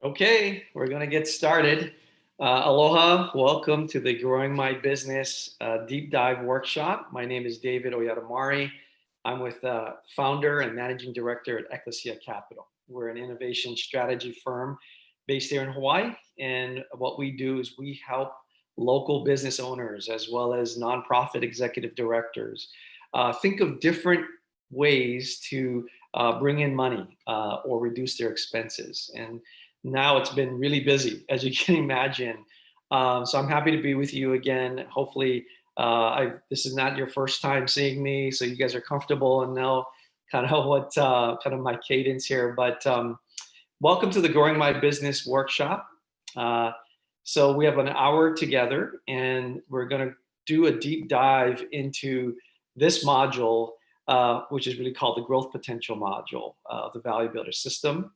Okay, we're going to get started. Aloha, welcome to the Growing My Business Deep Dive Workshop. My name is David Oyatamari. I'm with founder and managing director at Ecclesia Capital. We're an innovation strategy firm based here in Hawaii. And what we do is we help local business owners as well as nonprofit executive directors think of different ways to bring in money or reduce their expenses. And now it's been really busy, as you can imagine. So I'm happy to be with you again. Hopefully, this is not your first time seeing me, so you guys are comfortable and know kind of what kind of my cadence here. But welcome to the Growing My Business workshop. Uh, so we have an hour together, and we're going to do a deep dive into this module, which is really called the Growth Potential module of the Value Builder System.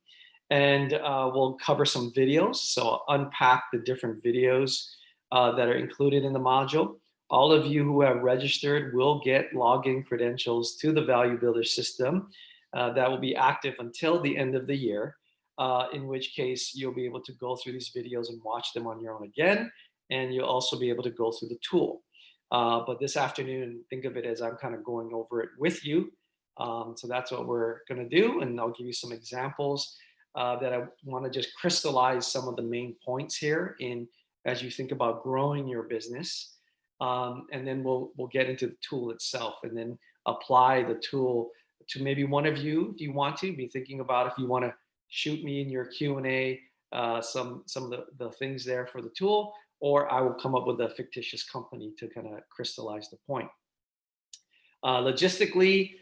And we'll cover some videos. So I'll unpack the different videos that are included in the module. All of you who have registered will get login credentials to the Value Builder system that will be active until the end of the year, in which case you'll be able to go through these videos and watch them on your own again. And you'll also be able to go through the tool. But this afternoon, think of it as I'm kind of going over it with you. So that's what we're going to do. And I'll give you some examples that I want to just crystallize some of the main points here in as you think about growing your business. And then we'll get into the tool itself and then apply the tool to maybe one of you if you want to be thinking about if you want to shoot me in your Q&A some of the things there for the tool, or I will come up with a fictitious company to kind of crystallize the point. Logistically,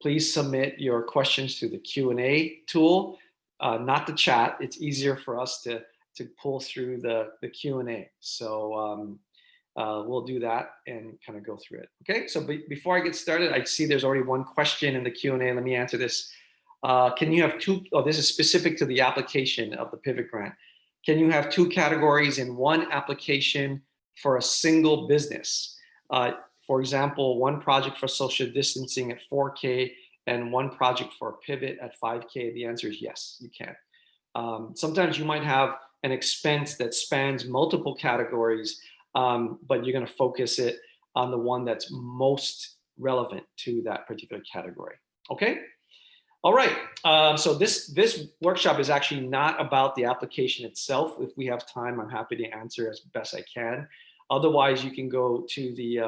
please submit your questions to the Q&A tool, not the chat. It's easier for us to pull through the Q&A. So we'll do that and kind of go through it. Okay, so before I get started, I see there's already one question in the Q&A. Let me answer this. Can you have two, this is specific to the application of the Pivot Grant. Can you have two categories in one application for a single business? For example, one project for social distancing at 4K and one project for a pivot at 5K? The answer is yes, you can. Sometimes you might have an expense that spans multiple categories, but you're going to focus it on the one that's most relevant to that particular category. Okay? All right. So this workshop is actually not about the application itself. If we have time, I'm happy to answer as best I can. Otherwise, you can go to the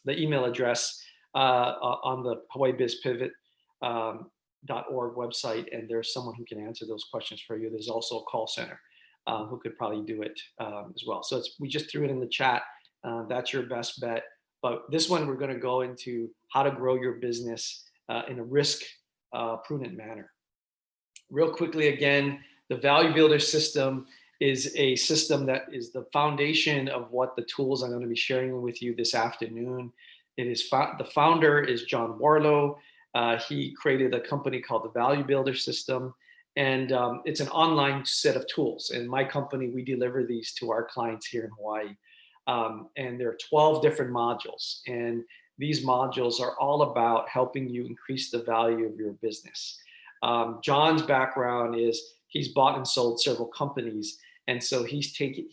email address on the hawaiibizpivot.org website, and there's someone who can answer those questions for you. There's also a call center who could probably do it as well. So we just threw it in the chat. That's your best bet. But this one, we're going to go into how to grow your business in a risk prudent manner. Real quickly, again, the Value Builder system is a system that is the foundation of what the tools I'm going to be sharing with you this afternoon. It is the founder is John Warlow. He created a company called the Value Builder system, and it's an online set of tools. In my company, we deliver these to our clients here in Hawaii, and there are 12 different modules, and these modules are all about helping you increase the value of your business. John's background is he's bought and sold several companies. And so he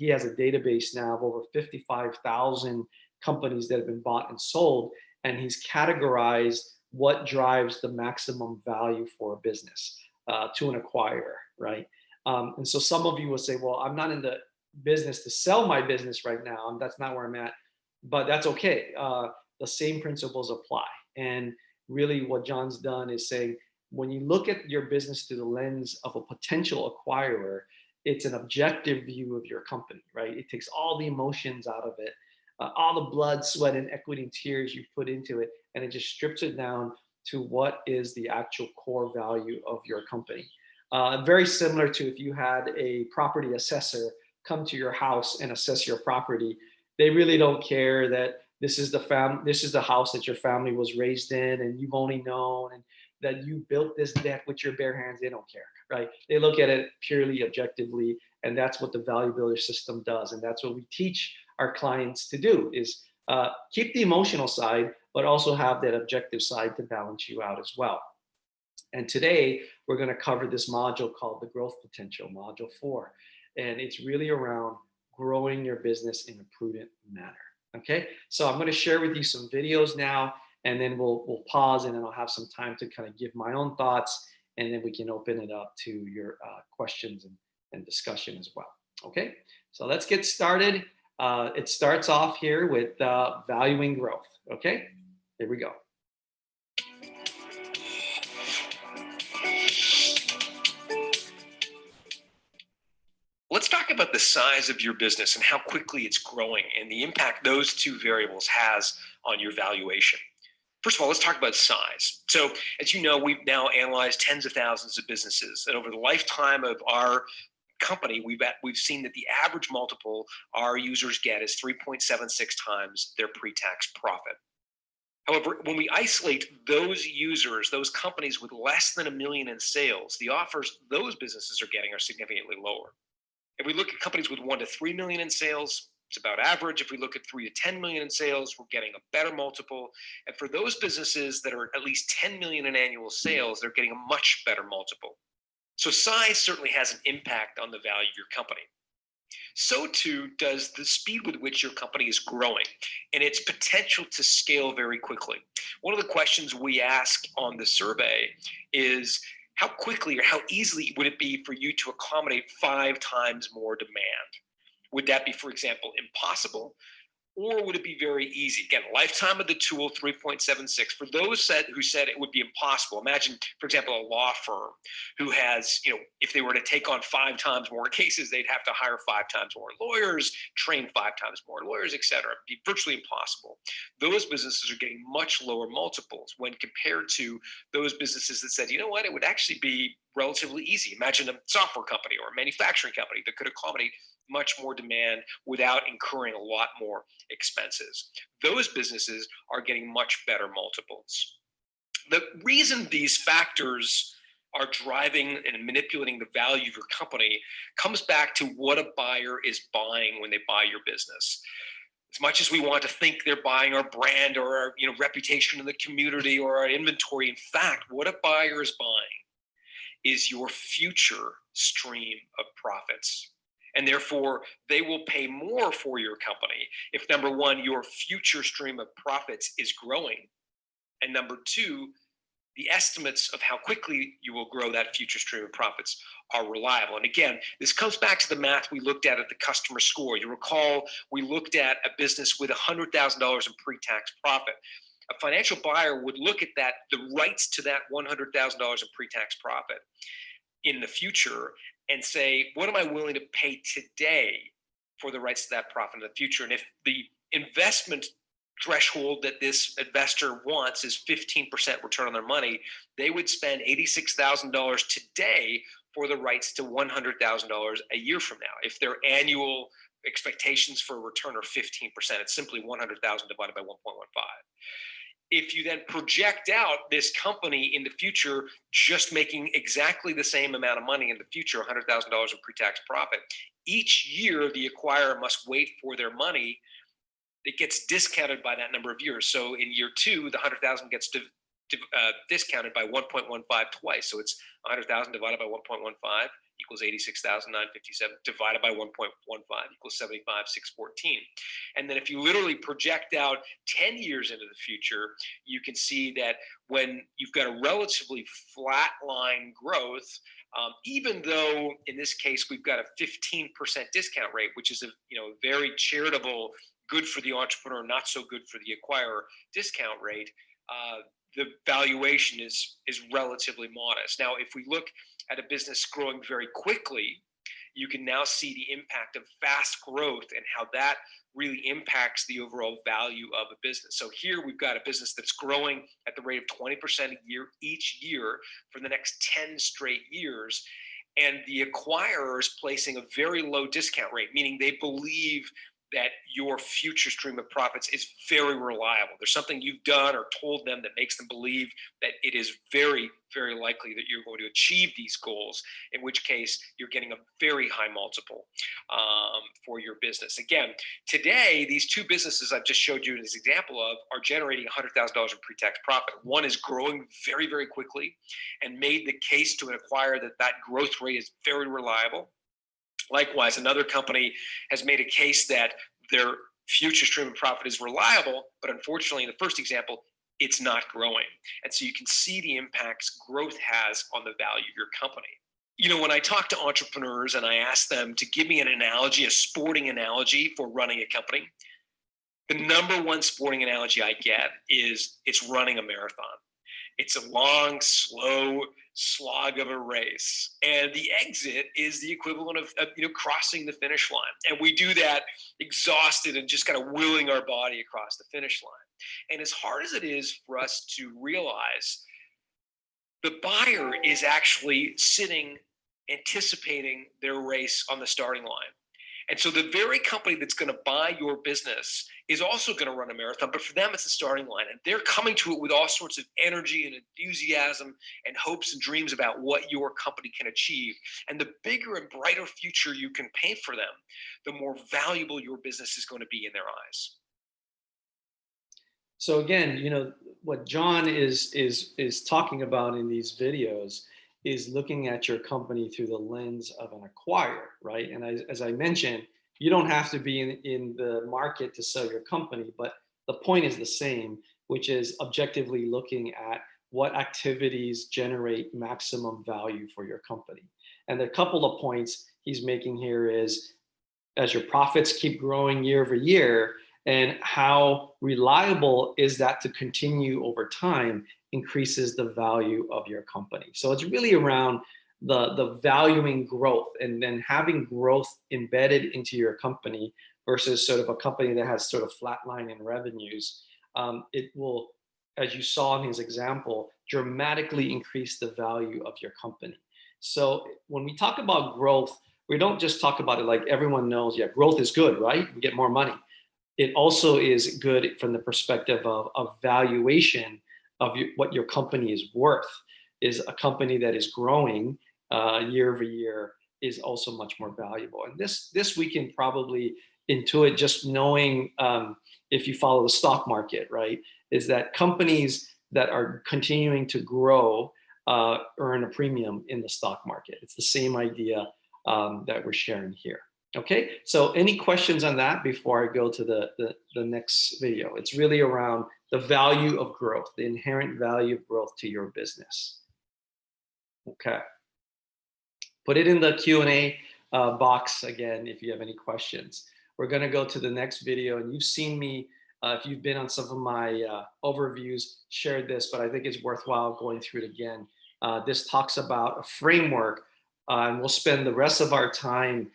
has a database now of over 55,000 companies that have been bought and sold. And he's categorized what drives the maximum value for a business to an acquirer, right? And so some of you will say, well, I'm not in the business to sell my business right now. That's not where I'm at, but that's okay. The same principles apply. And really what John's done is saying, when you look at your business through the lens of a potential acquirer, it's an objective view of your company, right? It takes all the emotions out of it, all the blood, sweat, and equity and tears you've put into it, and it just strips it down to what is the actual core value of your company. Very similar to if you had a property assessor come to your house and assess your property. They really don't care that this is the house that your family was raised in, and you've only known, and that you built this deck with your bare hands. They don't care, right? They look at it purely objectively, and that's what the Value Builder system does, and that's what we teach our clients to do: is keep the emotional side, but also have that objective side to balance you out as well. And today we're going to cover this module called the growth potential, module 4. And it's really around growing your business in a prudent manner. Okay, so I'm going to share with you some videos now, and then we'll pause, and then I'll have some time to kind of give my own thoughts, and then we can open it up to your questions and discussion as well. Okay, so let's get started. It starts off here with valuing growth. Okay, here we go. Let's talk about the size of your business and how quickly it's growing and the impact those two variables has on your valuation. First of all, let's talk about size. So, as you know, we've now analyzed tens of thousands of businesses, and over the lifetime of our company, we've seen that the average multiple our users get is 3.76 times their pre-tax profit. However, when we isolate those users, those companies with less than $1 million in sales, the offers those businesses are getting are significantly lower. If we look at companies with 1 to 3 million in sales, it's about average. If we look at 3 to 10 million in sales, we're getting a better multiple. And for those businesses that are at least 10 million in annual sales, they're getting a much better multiple. So size certainly has an impact on the value of your company. So too does the speed with which your company is growing and its potential to scale very quickly. One of the questions we ask on the survey is, how quickly or how easily would it be for you to accommodate 5 times more demand? Would that be, for example, impossible? Or would it be very easy? Again, lifetime of the tool, 3.76. For those who said it would be impossible, imagine, for example, a law firm who has, if they were to take on 5 times more cases, they'd have to hire 5 times more lawyers, train 5 times more lawyers, et cetera. It'd be virtually impossible. Those businesses are getting much lower multiples when compared to those businesses that said, you know what, it would actually be relatively easy. Imagine a software company or a manufacturing company that could accommodate much more demand without incurring a lot more expenses. Those businesses are getting much better multiples. The reason these factors are driving and manipulating the value of your company comes back to what a buyer is buying when they buy your business. As much as we want to think they're buying our brand or our reputation in the community or our inventory, in fact, what a buyer is buying is your future stream of profits. And therefore, they will pay more for your company if, number one, your future stream of profits is growing, and number two, the estimates of how quickly you will grow that future stream of profits are reliable. And again, this comes back to the math we looked at the customer score. You recall we looked at a business with $100,000 in pre-tax profit. A financial buyer would look at that, the rights to that $100,000 in pre-tax profit in the future, and say, what am I willing to pay today for the rights to that profit in the future? And if the investment threshold that this investor wants is 15% return on their money, they would spend $86,000 today for the rights to $100,000 a year from now. If their annual expectations for a return are 15%, it's simply 100,000 divided by 1.15. If you then project out this company in the future just making exactly the same amount of money in the future, $100,000 in pre-tax profit, each year the acquirer must wait for their money. It gets discounted by that number of years. So in year 2, the 100,000 gets discounted by 1.15 twice. So it's 100,000 divided by 1.15 equals 86,957 divided by 1.15 equals 75,614. And then if you literally project out 10 years into the future, you can see that when you've got a relatively flat line growth, even though in this case we've got a 15% discount rate, which is a very charitable, good for the entrepreneur, not so good for the acquirer discount rate, the valuation is relatively modest. Now, if we look at a business growing very quickly, you can now see the impact of fast growth and how that really impacts the overall value of a business. So here we've got a business that's growing at the rate of 20% a year each year for the next 10 straight years. And the acquirer is placing a very low discount rate, meaning they believe that your future stream of profits is very reliable. There's something you've done or told them that makes them believe that it is very, very likely that you're going to achieve these goals, in which case you're getting a very high multiple for your business. Again, today, these two businesses I've just showed you as an example of are generating $100,000 in pre-tax profit. One is growing very, very quickly and made the case to an acquirer that that growth rate is very reliable. Likewise, another company has made a case that their future stream of profit is reliable, but unfortunately, in the first example, it's not growing. And so you can see the impacts growth has on the value of your company. You know, when I talk to entrepreneurs and I ask them to give me an analogy, a sporting analogy for running a company, the number one sporting analogy I get is it's running a marathon. It's a long, slow slog of a race, and the exit is the equivalent of crossing the finish line. And we do that exhausted and just kind of willing our body across the finish line. And as hard as it is for us to realize, the buyer is actually sitting, anticipating their race on the starting line. And so the very company that's going to buy your business is also going to run a marathon, but for them, it's the starting line. And they're coming to it with all sorts of energy and enthusiasm and hopes and dreams about what your company can achieve. And the bigger and brighter future you can paint for them, the more valuable your business is going to be in their eyes. So again, what John is talking about in these videos is looking at your company through the lens of an acquirer, right? And as I mentioned, you don't have to be in the market to sell your company, but the point is the same, which is objectively looking at what activities generate maximum value for your company. And the couple of points he's making here is, as your profits keep growing year over year, and how reliable is that to continue over time increases the value of your company. So it's really around the valuing growth and then having growth embedded into your company versus sort of a company that has sort of flatline in revenues. It will, as you saw in his example, dramatically increase the value of your company. So when we talk about growth, we don't just talk about it like everyone knows, yeah, growth is good, right? We get more money. It also is good from the perspective of valuation of what your company is worth. Is a company that is growing year over year is also much more valuable. And this we can probably intuit just knowing, if you follow the stock market, right, is that companies that are continuing to grow earn a premium in the stock market. It's the same idea that we're sharing here. Okay, so any questions on that before I go to the next video? It's really around the value of growth, the inherent value of growth to your business. Okay, put it in the Q&A box again if you have any questions. We're going to go to the next video, and you've seen me, if you've been on some of my overviews, shared this, but I think it's worthwhile going through it again. This talks about a framework, and we'll spend the rest of our time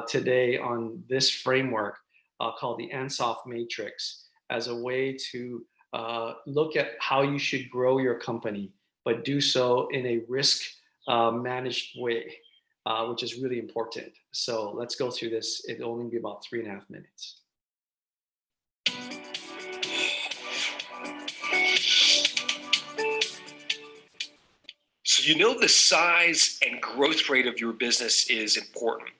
today on this framework called the Ansoff Matrix as a way to look at how you should grow your company, but do so in a risk managed way, which is really important. So let's go through this. It'll only be about 3.5 minutes. So the size and growth rate of your business is important.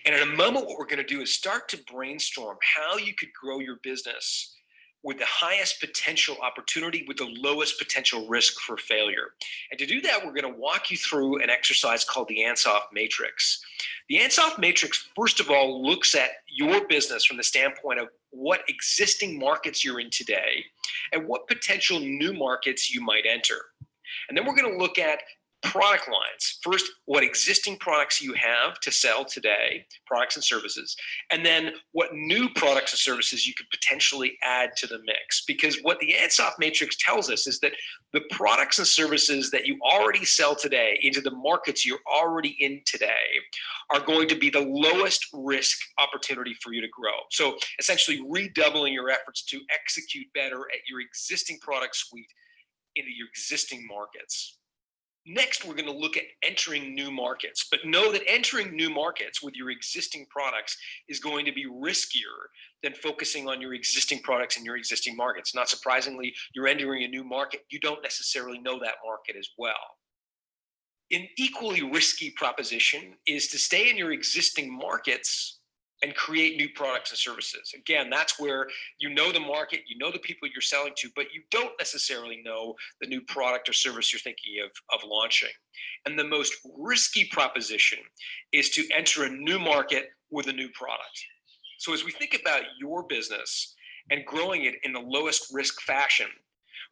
And in a moment, what we're going to do is start to brainstorm how you could grow your business with the highest potential opportunity with the lowest potential risk for failure. And to do that, we're going to walk you through an exercise called the Ansoff Matrix. The Ansoff Matrix, first of all, looks at your business from the standpoint of what existing markets you're in today and what potential new markets you might enter. And then we're going to look at product lines. First, what existing products you have to sell today, products and services, and then what new products and services you could potentially add to the mix. Because what the Ansoff Matrix tells us is that the products and services that you already sell today into the markets you're already in today are going to be the lowest risk opportunity for you to grow. So essentially redoubling your efforts to execute better at your existing product suite into your existing markets. Next, we're going to look at entering new markets, but know that entering new markets with your existing products is going to be riskier than focusing on your existing products in your existing markets. Not surprisingly, you're entering a new market, you don't necessarily know that market as well. An equally risky proposition is to stay in your existing markets and create new products and services. Again, that's where you know the market, you know the people you're selling to, but you don't necessarily know the new product or service you're thinking of launching. And the most risky proposition is to enter a new market with a new product. So as we think about your business and growing it in the lowest risk fashion,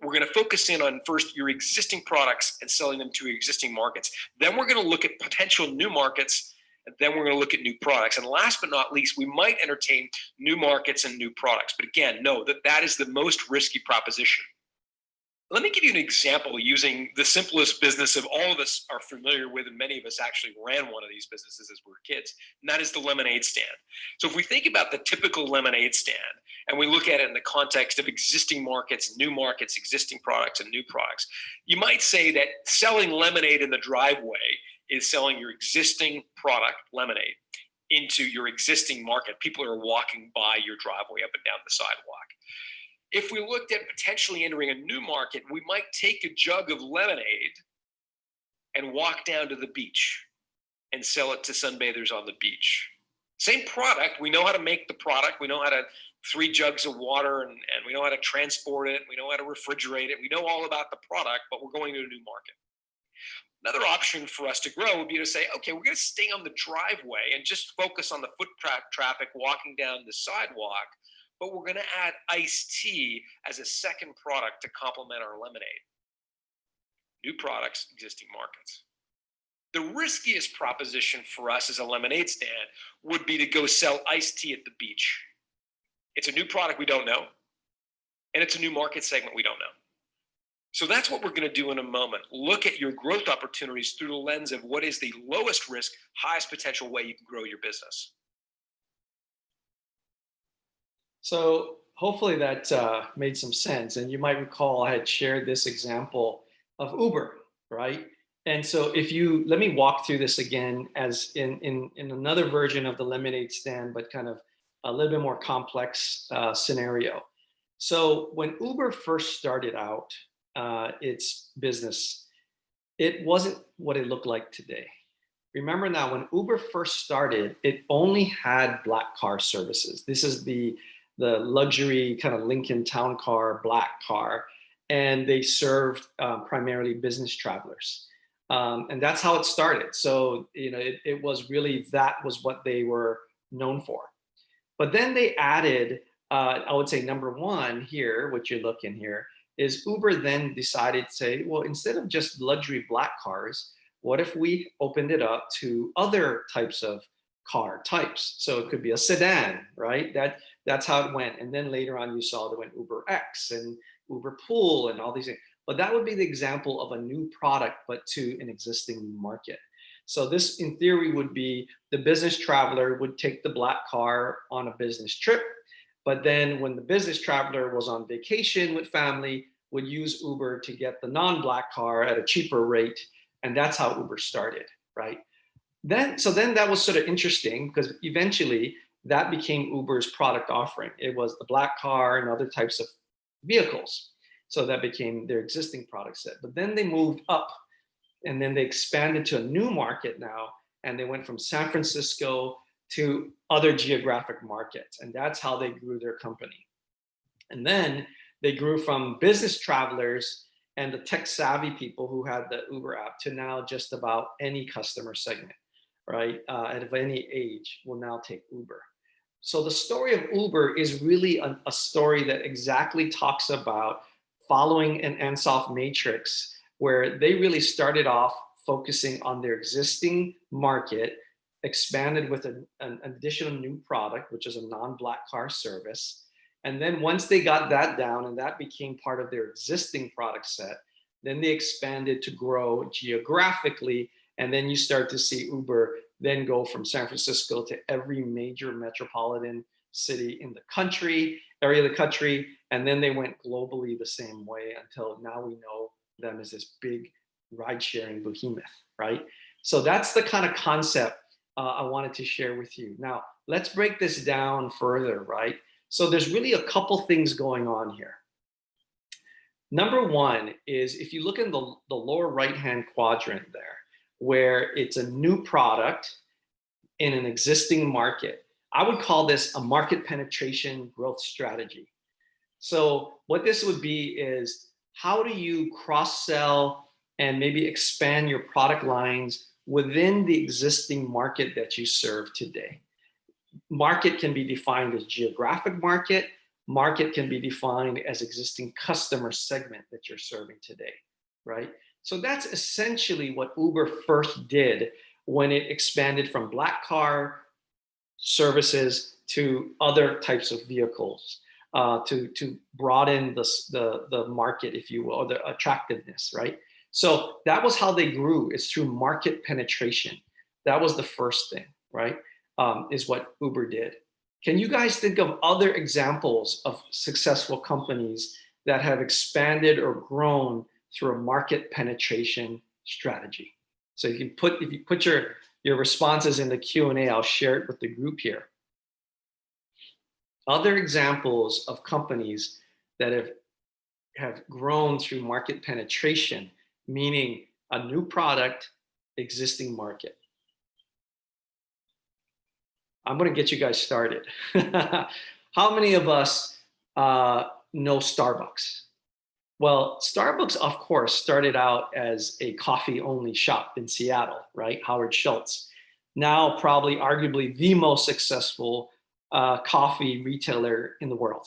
we're going to focus in on first your existing products and selling them to existing markets. Then we're going to look at potential new markets, and then we're going to look at new products. And last but not least, we might entertain new markets and new products. But again, know that that is the most risky proposition. Let me give you an example using the simplest business of all of us are familiar with, and many of us actually ran one of these businesses as we were kids, and that is the lemonade stand. So if we think about the typical lemonade stand, and we look at it in the context of existing markets, new markets, existing products, and new products, you might say that selling lemonade in the driveway is selling your existing product, lemonade, into your existing market. People are walking by your driveway up and down the sidewalk. If we looked at potentially entering a new market, we might take a jug of lemonade and walk down to the beach and sell it to sunbathers on the beach. Same product, we know how to make the product, we know how to 3 jugs of water, and we know how to transport it, we know how to refrigerate it, we know all about the product, but we're going to a new market. Another option for us to grow would be to say, okay, we're going to stay on the driveway and just focus on the foot traffic walking down the sidewalk, but we're going to add iced tea as a second product to complement our lemonade. New products, existing markets. The riskiest proposition for us as a lemonade stand would be to go sell iced tea at the beach. It's a new product we don't know, and it's a new market segment we don't know. So that's what we're going to do in a moment. Look at your growth opportunities through the lens of what is the lowest risk, highest potential way you can grow your business. So hopefully that made some sense. And you might recall I had shared this example of Uber, right? And so let me walk through this again as in another version of the lemonade stand, but kind of a little bit more complex scenario. So when Uber first started out its business, it wasn't what it looked like today. Remember now, when Uber first started, it only had black car services. This is the luxury kind of Lincoln Town Car, black car, and they served primarily business travelers. And that's how it started. So, it was really, that was what they were known for. But then they added, I would say number one here, what you're looking here, is Uber then decided to say, well, instead of just luxury black cars, what if we opened it up to other types of car types? So it could be a sedan, right? That's how it went. And then later on, you saw there went Uber X and Uber Pool and all these things. But that would be the example of a new product, but to an existing market. So this, in theory, would be the business traveler would take the black car on a business trip. But then when the business traveler was on vacation with family, would use Uber to get the non-black car at a cheaper rate. And that's how Uber started, right? Then that was sort of interesting because eventually that became Uber's product offering. It was the black car and other types of vehicles. So that became their existing product set. But then they moved up and then they expanded to a new market now. And they went from San Francisco to other geographic markets. And that's how they grew their company. And then they grew from business travelers and the tech savvy people who had the Uber app to now just about any customer segment, right? And of any age will now take Uber. So the story of Uber is really a story that exactly talks about following an Ansoff matrix, where they really started off focusing on their existing market, expanded with an additional new product, which is a non-black car service. And then once they got that down and that became part of their existing product set, then they expanded to grow geographically. And then you start to see Uber then go from San Francisco to every major metropolitan city in the country, area of the country. And then they went globally the same way until now we know them as this big ride-sharing behemoth, right? So that's the kind of concept I wanted to share with you. Now, let's break this down further, right? So there's really a couple things going on here. Number one is if you look in the lower right-hand quadrant there, where it's a new product in an existing market, I would call this a market penetration growth strategy. So what this would be is how do you cross-sell and maybe expand your product lines within the existing market that you serve today? Market can be defined as geographic market. Market can be defined as existing customer segment that you're serving today, right? So that's essentially what Uber first did when it expanded from black car services to other types of vehicles, to broaden the market, if you will, or the attractiveness, right? So that was how they grew, is through market penetration. That was the first thing, right? Is what Uber did. Can you guys think of other examples of successful companies that have expanded or grown through a market penetration strategy? So you can put, if you put your responses in the Q&A, I'll share it with the group here. Other examples of companies that have grown through market penetration, meaning a new product, existing market. I'm going to get you guys started. How many of us know Starbucks? Well, Starbucks, of course, started out as a coffee-only shop in Seattle, right? Howard Schultz. Now, probably arguably the most successful coffee retailer in the world.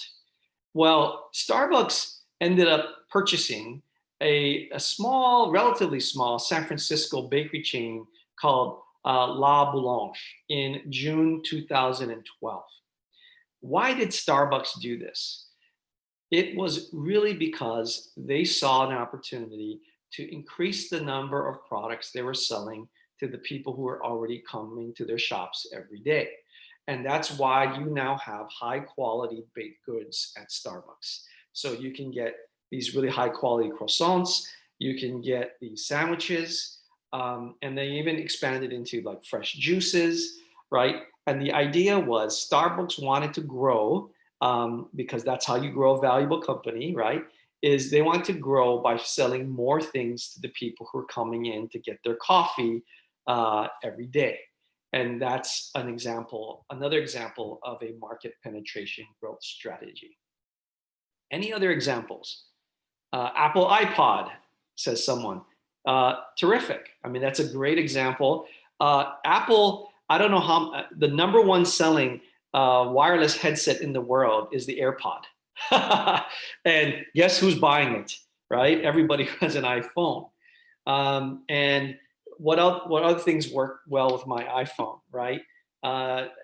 Well, Starbucks ended up purchasing a small, relatively small San Francisco bakery chain called La Boulange in June 2012. Why did Starbucks do this? It was really because they saw an opportunity to increase the number of products they were selling to the people who were already coming to their shops every day. And that's why you now have high quality baked goods at Starbucks. So you can get these really high quality croissants, you can get these sandwiches, and they even expanded into like fresh juices, right? And the idea was Starbucks wanted to grow, because that's how you grow a valuable company, right? Is they want to grow by selling more things to the people who are coming in to get their coffee every day. And that's an example, another example of a market penetration growth strategy. Any other examples? Apple iPod, says someone. Terrific. I mean, that's a great example. Apple, I don't know how, the number one selling wireless headset in the world is the AirPod. And guess who's buying it, right? Everybody who has an iPhone. And what other things work well with my iPhone, right?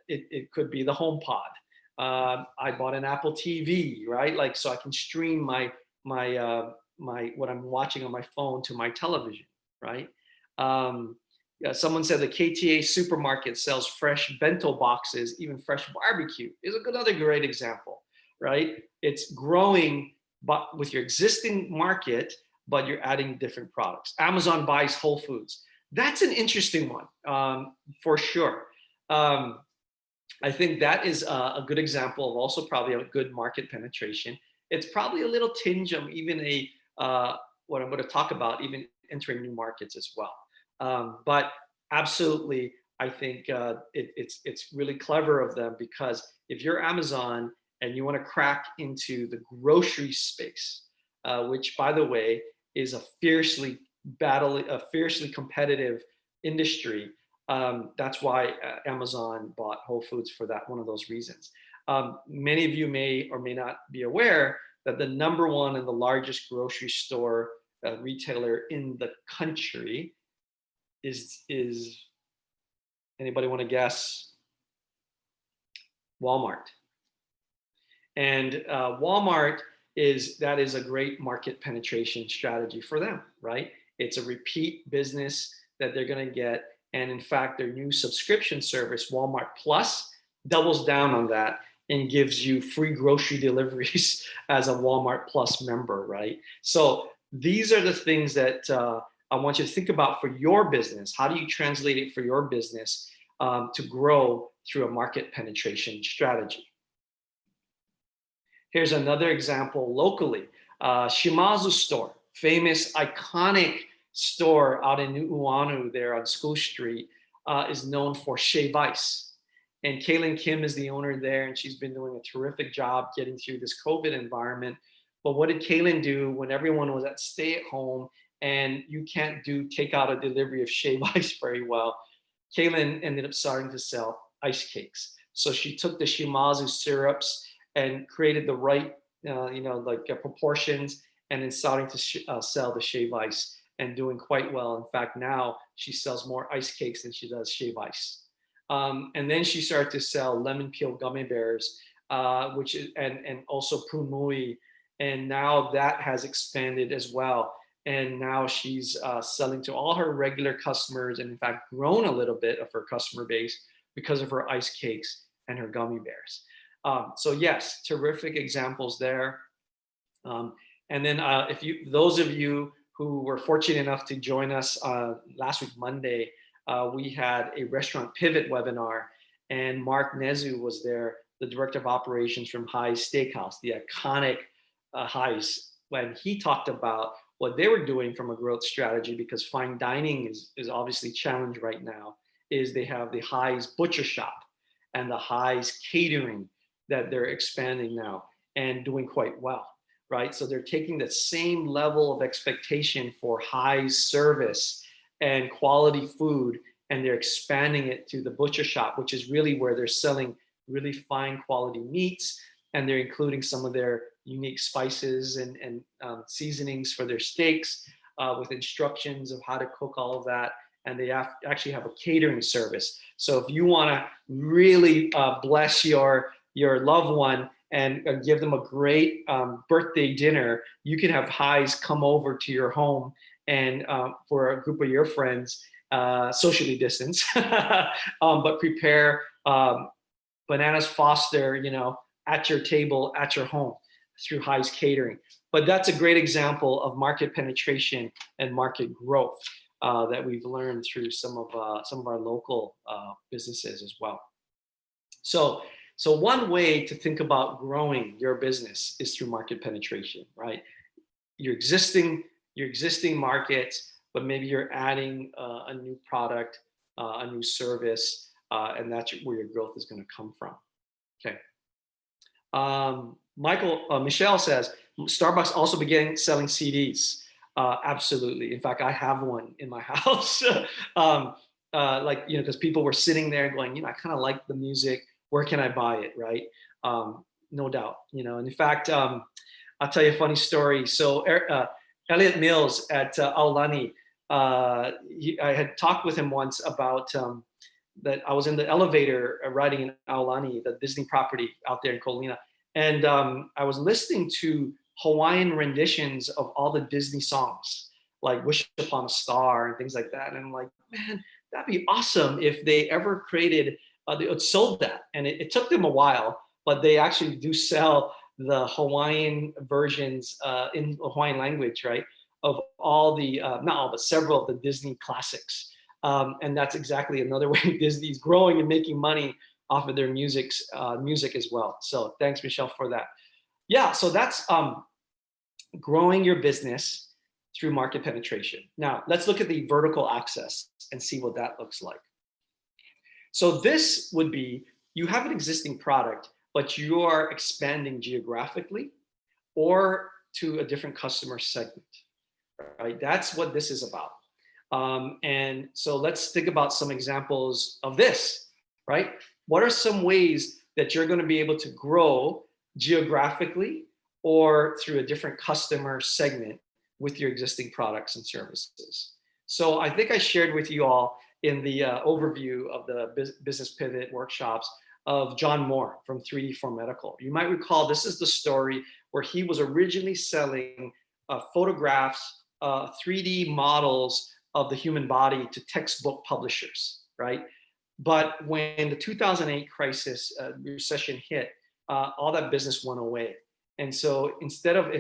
It could be the HomePod. I bought an Apple TV, right? Like, so I can stream my what I'm watching on my phone to my television, right? Yeah, someone said the KTA supermarket sells fresh bento boxes, even fresh barbecue is another great example, right? It's growing but with your existing market, but you're adding different products. Amazon buys Whole Foods. That's an interesting one, for sure. I think that is a good example of also probably a good market penetration. It's probably a little tinge of even what I'm going to talk about, even entering new markets as well. But absolutely, I think it's really clever of them, because if you're Amazon and you want to crack into the grocery space, which, by the way, is a fiercely competitive industry. That's why Amazon bought Whole Foods for that, one of those reasons. Many of you may or may not be aware that the number one and the largest grocery store retailer in the country is anybody want to guess? Walmart. And Walmart is a great market penetration strategy for them, right? It's a repeat business that they're going to get. And in fact, their new subscription service, Walmart Plus, doubles down on that and gives you free grocery deliveries as a Walmart Plus member, right? So these are the things that I want you to think about for your business. How do you translate it for your business to grow through a market penetration strategy? Here's another example locally. Shimazu store, famous, iconic store out in Uanu there on School Street, is known for shave ice. And Kaylin Kim is the owner there, and she's been doing a terrific job getting through this COVID environment. But what did Kaylin do when everyone was at stay at home and you can't do takeout or delivery of shave ice very well? Kaylin ended up starting to sell ice cakes. So she took the Shimazu syrups and created the right, proportions, and then starting to sell the shave ice and doing quite well. In fact, now she sells more ice cakes than she does shave ice. And then she started to sell lemon peel gummy bears, which is and also prune mui, and now that has expanded as well. And now she's selling to all her regular customers, and in fact, grown a little bit of her customer base because of her ice cakes and her gummy bears. So yes, terrific examples there. And then those of you who were fortunate enough to join us last week, Monday, we had a restaurant pivot webinar, and Mark Nezu was there, the director of operations from High's Steakhouse, the iconic High's, when he talked about what they were doing from a growth strategy, because fine dining is obviously challenged right now, is they have the High's Butcher Shop and the High's Catering that they're expanding now and doing quite well, right? So they're taking the same level of expectation for High's service and quality food, and they're expanding it to the butcher shop, which is really where they're selling really fine quality meats, and they're including some of their unique spices and seasonings for their steaks with instructions of how to cook all of that. And they actually have a catering service. So if you want to really bless your loved one and give them a great birthday dinner, you can have Highs come over to your home and for a group of your friends, socially distanced, but prepare bananas Foster, at your table, at your home through High's Catering. But that's a great example of market penetration and market growth that we've learned through some of our local businesses as well. So one way to think about growing your business is through market penetration, right? Your existing markets, but maybe you're adding a new product, a new service, and that's where your growth is going to come from. Okay. Michelle says, Starbucks also began selling CDs. Absolutely. In fact, I have one in my house. Because people were sitting there going, I kind of like the music. Where can I buy it, right? No doubt, and in fact, I'll tell you a funny story. So Elliot Mills at Aulani, I had talked with him once about that I was in the elevator riding in Aulani, the Disney property out there in Colina, and I was listening to Hawaiian renditions of all the Disney songs, like Wish Upon a Star and things like that. And I'm like, man, that'd be awesome if they ever created, it sold that. And it took them a while, but they actually do sell the Hawaiian versions in Hawaiian language, right? Of all the, not all, but several of the Disney classics. And that's exactly another way Disney's growing and making money off of their music as well. So thanks, Michelle, for that. Yeah, so that's growing your business through market penetration. Now, let's look at the vertical axis and see what that looks like. So this would be, you have an existing product, but you are expanding geographically or to a different customer segment, right? That's what this is about. And so let's think about some examples of this, right? What are some ways that you're going to be able to grow geographically or through a different customer segment with your existing products and services? So I think I shared with you all in the overview of the business pivot workshops of John Moore from 3D for Medical. You might recall this is the story where he was originally selling photographs, 3D models of the human body to textbook publishers, right? But when the 2008 crisis recession hit, all that business went away. And so and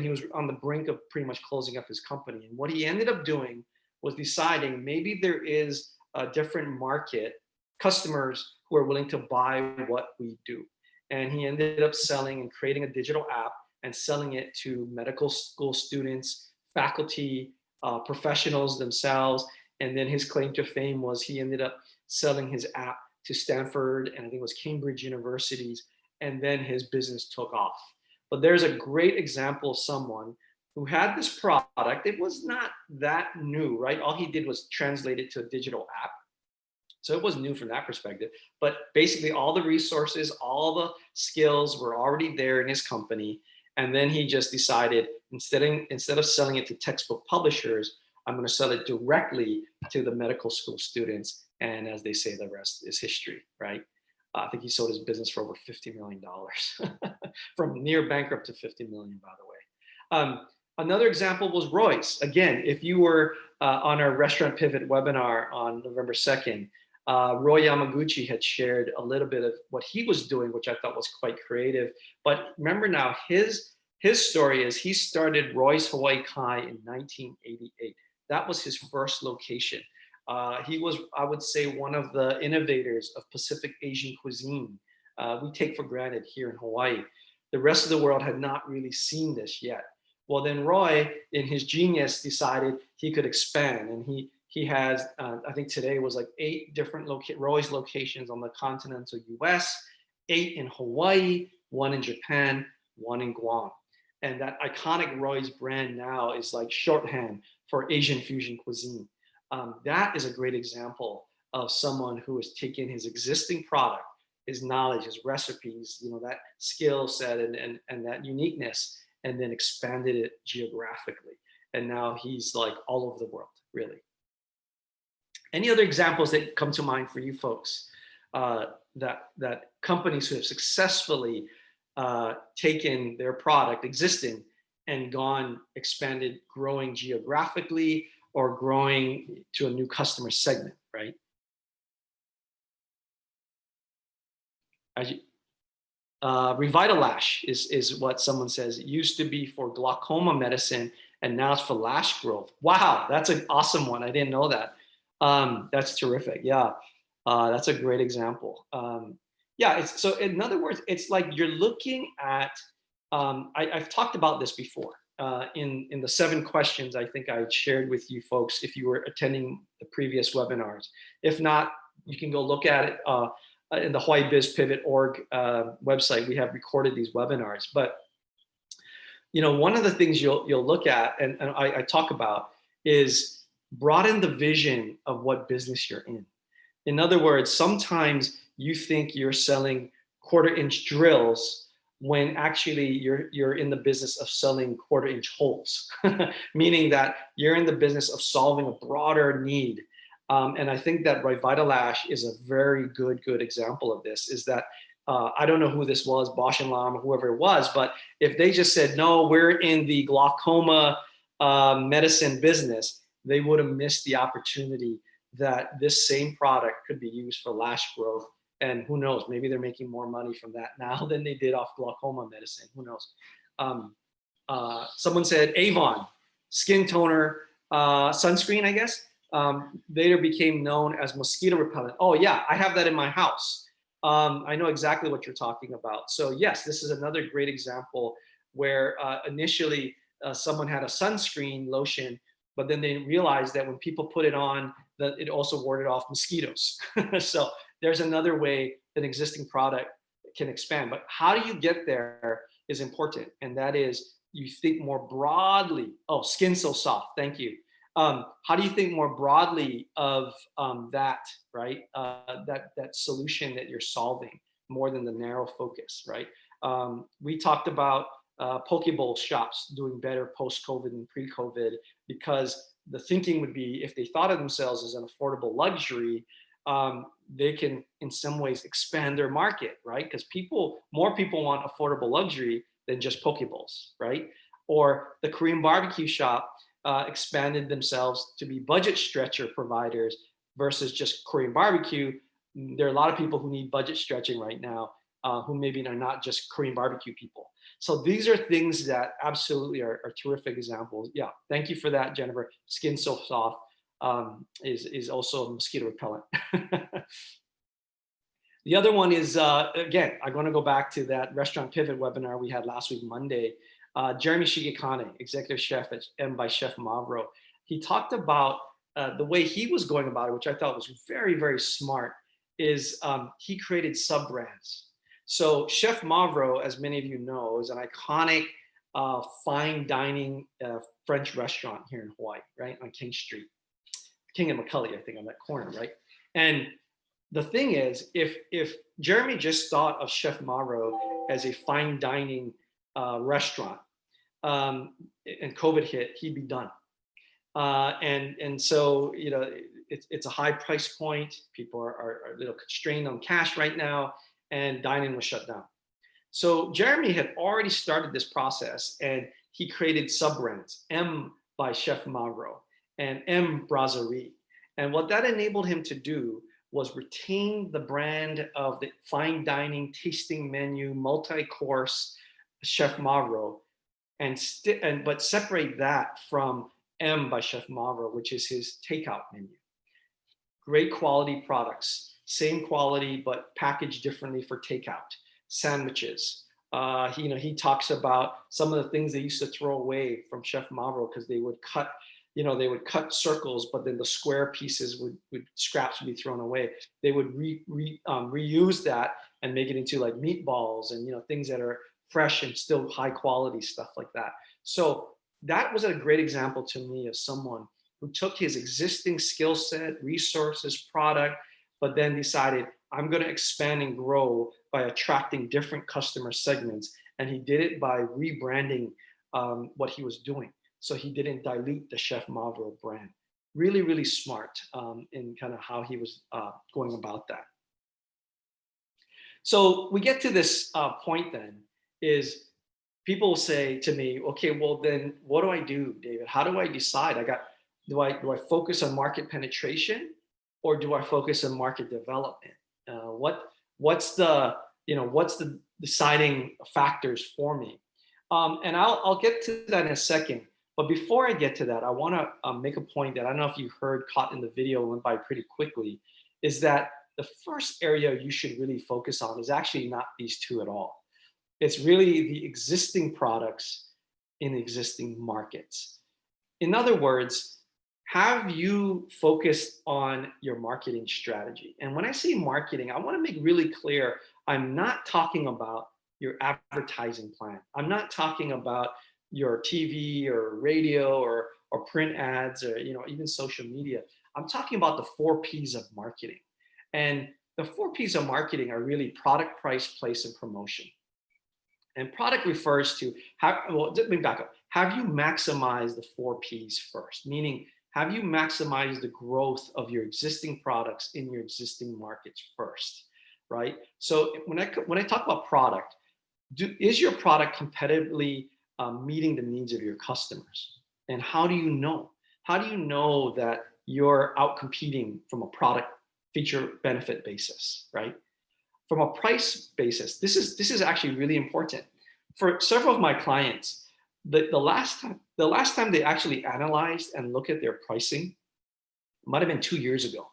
he was on the brink of pretty much closing up his company. And what he ended up doing was deciding maybe there is a different market, customers who are willing to buy what we do. And he ended up selling and creating a digital app and selling it to medical school students, faculty, professionals themselves. And then his claim to fame was he ended up selling his app to Stanford and I think it was Cambridge universities. And then his business took off. But there's a great example of someone who had this product. It was not that new, right? All he did was translate it to a digital app. So it was new from that perspective. But basically, all the resources, all the skills were already there in his company. And then he just decided instead of selling it to textbook publishers, I'm going to sell it directly to the medical school students. And as they say, the rest is history, right? I think he sold his business for over $50 million, from near bankrupt to 50 million, by the way. Another example was Royce. Again, if you were on our Restaurant Pivot webinar on November 2nd, Roy Yamaguchi had shared a little bit of what he was doing, which I thought was quite creative. But remember now, his story is he started Roy's Hawaii Kai in 1988. That was his first location. He was, I would say, one of the innovators of Pacific Asian cuisine. We take for granted here in Hawaii. The rest of the world had not really seen this yet. Well, then Roy, in his genius, decided he could expand, and he has, I think today was like 8 different Roy's locations on the continental US, 8 in Hawaii, 1 in Japan, 1 in Guam. And that iconic Roy's brand now is like shorthand for Asian fusion cuisine. That is a great example of someone who has taken his existing product, his knowledge, his recipes, that skill set and that uniqueness, and then expanded it geographically. And now he's like all over the world, really. Any other examples that come to mind for you folks that companies who have successfully taken their product existing and gone, expanded, growing geographically or growing to a new customer segment, right? Revitalash is what someone says. It used to be for glaucoma medicine, and now it's for lash growth. Wow, that's an awesome one. I didn't know that. That's terrific. Yeah, that's a great example. Yeah, so in other words, it's like you're looking at. I've talked about this before in the 7 questions I think I shared with you folks if you were attending the previous webinars. If not, you can go look at it. In the Hawaii Biz Pivot org website, we have recorded these webinars. But one of the things you'll look at, and I talk about, is broaden the vision of what business you're in. In other words, sometimes you think you're selling 1/4-inch drills when actually you're in the business of selling 1/4-inch holes, meaning that you're in the business of solving a broader need. And I think that Revitalash is a very good example of this, is that I don't know who this was, Bosch and Lam, or whoever it was, but if they just said, no, we're in the glaucoma medicine business, they would have missed the opportunity that this same product could be used for lash growth. And who knows, maybe they're making more money from that now than they did off glaucoma medicine. Who knows? Someone said Avon, skin toner, sunscreen, I guess. Later became known as mosquito repellent. Oh yeah, I have that in my house. I know exactly what you're talking about. So yes, this is another great example where initially someone had a sunscreen lotion, but then they realized that when people put it on, that it also warded off mosquitoes. So there's another way an existing product can expand. But how do you get there is important. And that is you think more broadly. Oh, Skin So Soft, thank you. How do you think more broadly of that, right? That solution that you're solving more than the narrow focus, right? We talked about Pokeball shops doing better post-COVID and pre-COVID because the thinking would be if they thought of themselves as an affordable luxury, they can in some ways expand their market, right? Because more people want affordable luxury than just Pokeballs, right? Or the Korean barbecue shop expanded themselves to be budget stretcher providers versus just Korean barbecue. There are a lot of people who need budget stretching right now who maybe are not just Korean barbecue people. So these are things that absolutely are terrific examples. Yeah, thank you for that, Jennifer. Skin So Soft. is also a mosquito repellent. The other one is, again, I'm going to go back to that restaurant pivot webinar we had last week, Monday. Jeremy Shigekane, executive chef at M by Chef Mavro. He talked about the way he was going about it, which I thought was very, very smart, is he created sub-brands. So Chef Mavro, as many of you know, is an iconic fine dining French restaurant here in Hawaii, right, on King Street. King and McCully, I think, on that corner, right? And the thing is, if Jeremy just thought of Chef Mavro as a fine dining restaurant, and COVID hit, he'd be done. And so, you know, it's a high price point. People are a little constrained on cash right now, and dining was shut down. So Jeremy had already started this process, and he created sub brands, M by Chef Mavro and M Brasserie. And what that enabled him to do was retain the brand of the fine dining, tasting menu, multi-course Chef Mavro, but separate that from M by Chef Mavro, which is his takeout menu. Great quality products, same quality, but packaged differently for takeout. Sandwiches. He talks about some of the things they used to throw away from Chef Mavro because they would cut, they would cut circles, but then the square pieces scraps would be thrown away. They would reuse that and make it into like meatballs and things that are fresh and still high quality, stuff like that. So that was a great example to me of someone who took his existing skill set, resources, product, but then decided, I'm going to expand and grow by attracting different customer segments. And he did it by rebranding what he was doing. So he didn't dilute the Chef Mavro brand. Really, really smart in kind of how he was going about that. So we get to this point then, is people say to me, okay, well then what do I do, David? How do I decide? Do I focus on market penetration, or do I focus on market development? What's the deciding factors for me? And I'll get to that in a second. But before I get to that, I want to make a point that I don't know if you heard, caught in the video, went by pretty quickly, is that the first area you should really focus on is actually not these two at all. It's really the existing products in existing markets. In other words, have you focused on your marketing strategy? And when I say marketing, I want to make really clear, I'm not talking about your advertising plan. I'm not talking about your TV or radio or print ads or even social media. I'm talking about the 4 P's of marketing. And the 4 P's of marketing are really product, price, place, and promotion. And product refers to let me back up. Have you maximized the 4 P's first? Meaning, have you maximized the growth of your existing products in your existing markets first, right? So when I talk about product, is your product competitively meeting the needs of your customers? And how do you know? How do you know that you're out competing from a product feature benefit basis, right? From a price basis, this is actually really important. For several of my clients, the last time they actually analyzed and looked at their pricing might have been 2 years ago.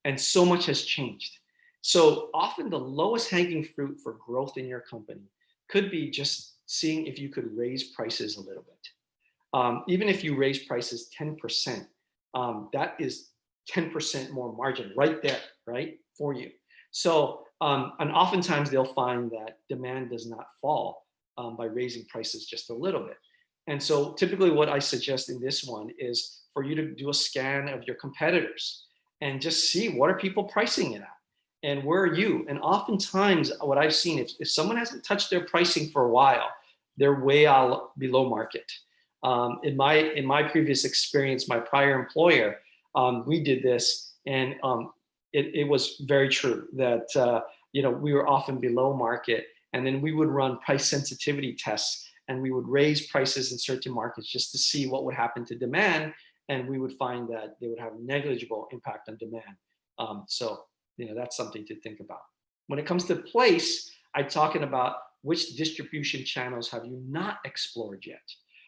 And so much has changed. So often the lowest hanging fruit for growth in your company could be just seeing if you could raise prices a little bit. Even if you raise prices 10%, that is 10% more margin right there, right, for you. So, and oftentimes they'll find that demand does not fall by raising prices just a little bit. And so typically what I suggest in this one is for you to do a scan of your competitors and just see, what are people pricing it at? And where are you? And oftentimes what I've seen, if someone hasn't touched their pricing for a while, they're way out below market. In my previous experience, my prior employer, we did this, and it was very true that we were often below market, and then we would run price sensitivity tests, and we would raise prices in certain markets just to see what would happen to demand, and we would find that they would have negligible impact on demand. So that's something to think about. When it comes to place, I'm talking about which distribution channels have you not explored yet.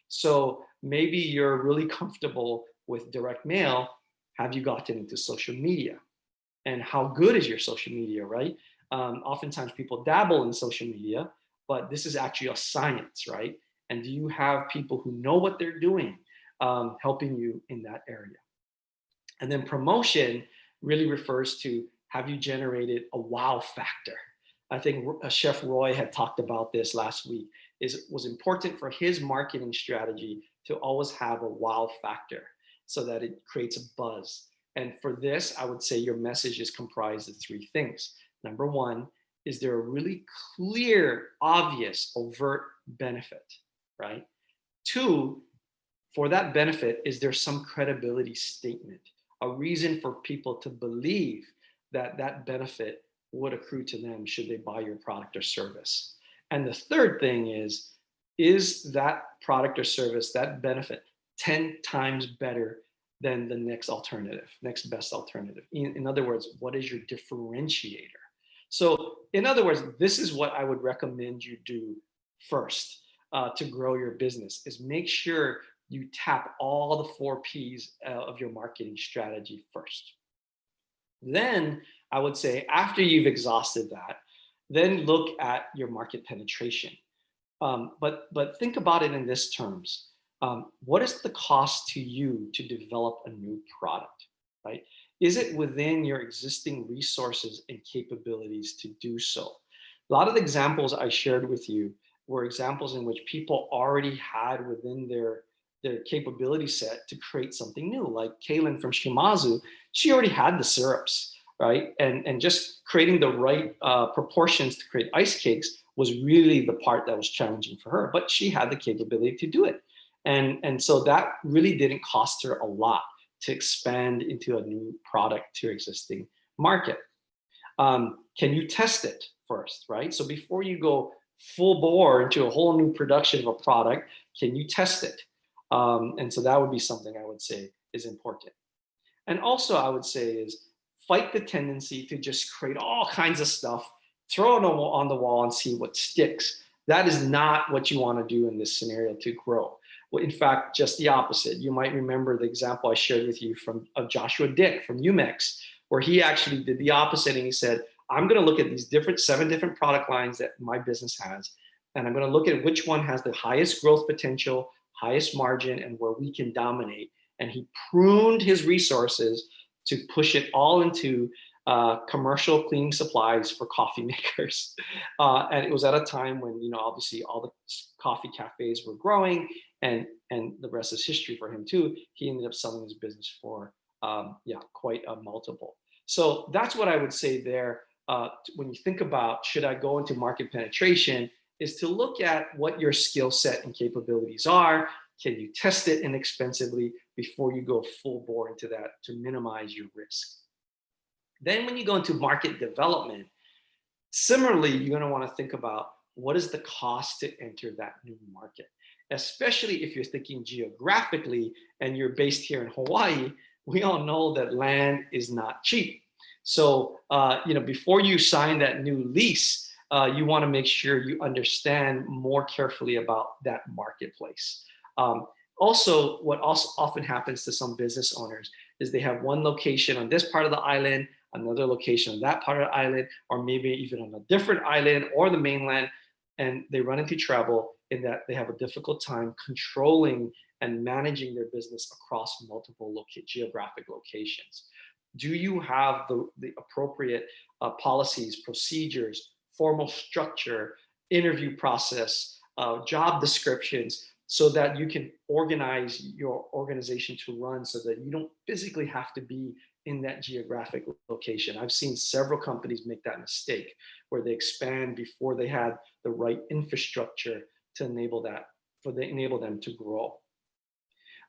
So maybe you're really comfortable with direct mail, Have you gotten into social media? And how good is your social media, right? Oftentimes people dabble in social media, but this is actually a science, right? And do you have people who know what they're doing helping you in that area? And then promotion really refers to, have you generated a wow factor? I think Chef Roy had talked about this last week. It was important for his marketing strategy to always have a wow factor so that it creates a buzz. And for this, I would say your message is comprised of three things. Number one, is there a really clear, obvious, overt benefit, right? Two, for that benefit, is there some credibility statement, a reason for people to believe that that benefit would accrue to them should they buy your product or service? And the third thing is that product or service, that benefit, 10 times better than the next alternative, next best alternative? In other words, what is your differentiator? So, in other words, this is what I would recommend you do first to grow your business: is make sure you tap all the four P's of your marketing strategy first. Then I would say, after you've exhausted that, then look at your market penetration. But think about it in this terms. What is the cost to you to develop a new product, right? Is it within your existing resources and capabilities to do so? A lot of the examples I shared with you were examples in which people already had within their capability set to create something new. Like Kaylin from Shimazu, she already had the syrups, right? And just creating the right proportions to create ice cakes was really the part that was challenging for her, but she had the capability to do it. And so that really didn't cost her a lot to expand into a new product to your existing market. Can you test it first, right? So before you go full bore into a whole new production of a product, can you test it? And so that would be something I would say is important. And also, I would say is, fight the tendency to just create all kinds of stuff, throw it on the wall and see what sticks. That is not what you want to do in this scenario to grow. Well, in fact, just the opposite. You might remember the example I shared with you of Joshua Dick from Umex, where he actually did the opposite and he said, I'm going to look at these seven different product lines that my business has, and I'm going to look at which one has the highest growth potential, highest margin, and where we can dominate. And he pruned his resources to push it all into commercial cleaning supplies for coffee makers. And it was at a time when, obviously all the coffee cafes were growing, and the rest is history for him too. He ended up selling his business for quite a multiple. So that's what I would say there. When you think about, should I go into market penetration, is to look at what your skill set and capabilities are. Can you test it inexpensively before you go full bore into that to minimize your risk? Then when you go into market development, similarly, you're going to want to think about, what is the cost to enter that new market? Especially if you're thinking geographically and you're based here in Hawaii, we all know that land is not cheap. So, before you sign that new lease, you want to make sure you understand more carefully about that marketplace. Also, what also often happens to some business owners is they have one location on this part of the island, another location on that part of the island, or maybe even on a different island or the mainland, and they run into trouble in that they have a difficult time controlling and managing their business across multiple geographic locations. Do you have the appropriate policies, procedures, formal structure, interview process, job descriptions, so that you can organize your organization to run so that you don't physically have to be in that geographic location? I've seen several companies make that mistake where they expand before they had the right infrastructure to enable them to grow.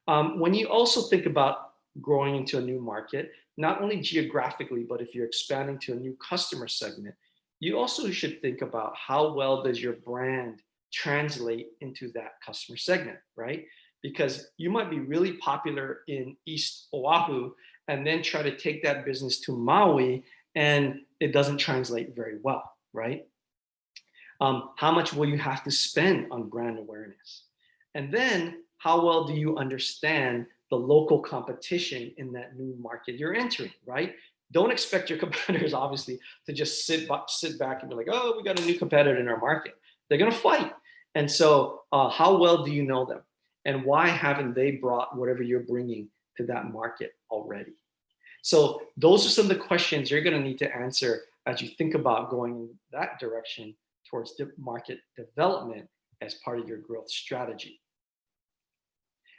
When you also think about growing into a new market, not only geographically, but if you're expanding to a new customer segment, you also should think about how well does your brand translate into that customer segment, right? Because you might be really popular in East Oahu and then try to take that business to Maui, and it doesn't translate very well, right? How much will you have to spend on brand awareness? And then how well do you understand the local competition in that new market you're entering, right? Don't expect your competitors, obviously, to just sit back and be like, oh, we got a new competitor in our market. They're going to fight. And so, how well do you know them? And why haven't they brought whatever you're bringing to that market already? So, those are some of the questions you're going to need to answer as you think about going in that direction towards market development as part of your growth strategy.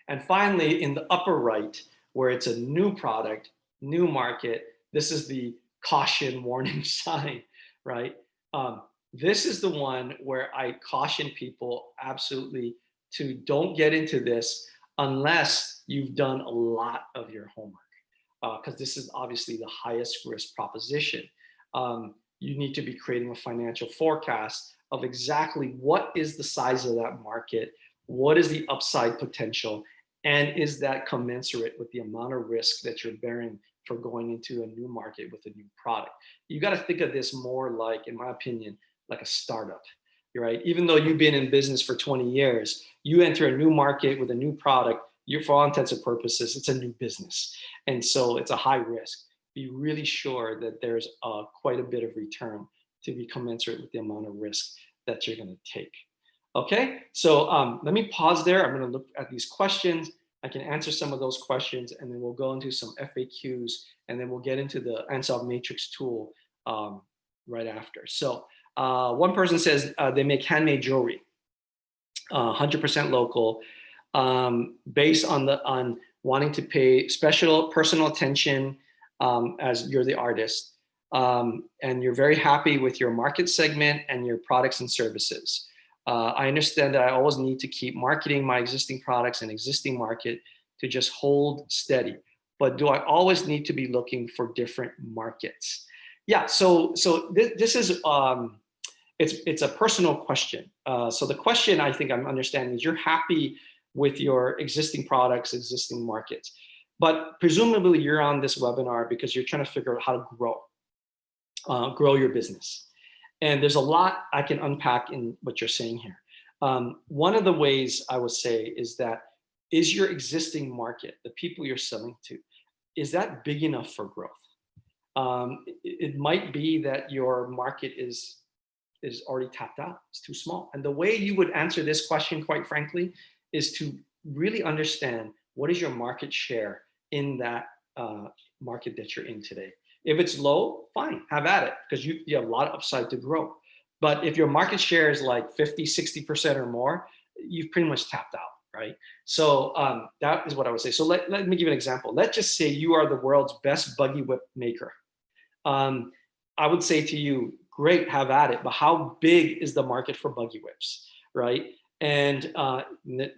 And finally, in the upper right, where it's a new product, new market, this is the caution warning sign, right? This is the one where I caution people absolutely to don't get into this unless you've done a lot of your homework, because this is obviously the highest risk proposition. You need to be creating a financial forecast of exactly what is the size of that market, what is the upside potential, and is that commensurate with the amount of risk that you're bearing for going into a new market with a new product. You got to think of this more like, in my opinion, like a startup, right? Even though you've been in business for 20 years, you enter a new market with a new product, for all intents and purposes, it's a new business. And so it's a high risk. Be really sure that there's quite a bit of return to be commensurate with the amount of risk that you're going to take. Okay, so let me pause there. I'm going to look at these questions. I can answer some of those questions, and then we'll go into some FAQs, and then we'll get into the Ansolve Matrix tool right after. So one person says they make handmade jewelry, 100% local, based on wanting to pay special personal attention as you're the artist, and you're very happy with your market segment and your products and services. I understand that I always need to keep marketing my existing products and existing market to just hold steady. But do I always need to be looking for different markets? Yeah, so this is, it's a personal question. So the question I think I'm understanding is you're happy with your existing products, existing markets. But presumably you're on this webinar because you're trying to figure out how to grow your business. And there's a lot I can unpack in what you're saying here. One of the ways I would say is that, is your existing market, the people you're selling to, is that big enough for growth? It might be that your market is already tapped out, it's too small. And the way you would answer this question, quite frankly, is to really understand what is your market share in that market that you're in today. If it's low, fine, have at it, because you have a lot of upside to grow. But if your market share is like 50, 60% or more, you've pretty much tapped out, right? So that is what I would say. So let me give you an example. Let's just say you are the world's best buggy whip maker. I would say to you, great, have at it, but how big is the market for buggy whips, right? And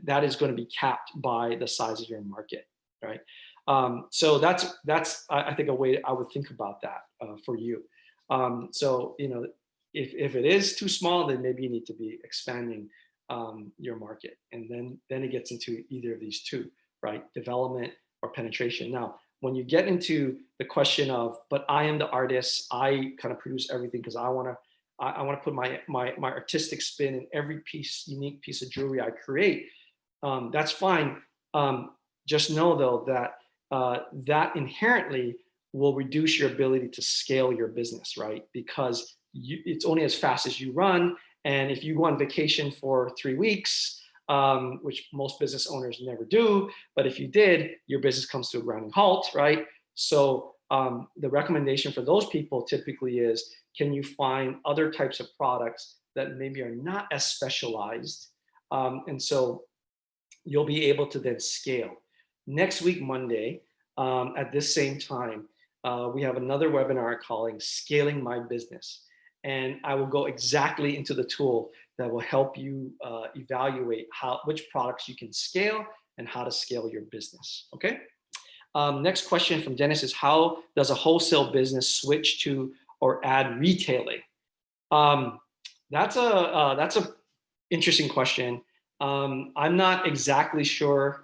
that is going to be capped by the size of your market, right? So that's I think a way I would think about that for you. So if it is too small, then maybe you need to be expanding your market, and then it gets into either of these two, right? Development or penetration. Now, when you get into the question of, but I am the artist, I kind of produce everything because I want to put my artistic spin in every unique piece of jewelry I create. That's fine. Just know though that that inherently will reduce your ability to scale your business, right? Because it's only as fast as you run. And if you go on vacation for 3 weeks, which most business owners never do, but if you did, your business comes to a grinding halt, right? So the recommendation for those people typically is, can you find other types of products that maybe are not as specialized? And so you'll be able to then scale. Next week, Monday, at this same time, we have another webinar calling Scaling My Business. And I will go exactly into the tool that will help you evaluate which products you can scale and how to scale your business, okay? Next question from Dennis is, how does a wholesale business switch to or add retailing? That's a interesting question. I'm not exactly sure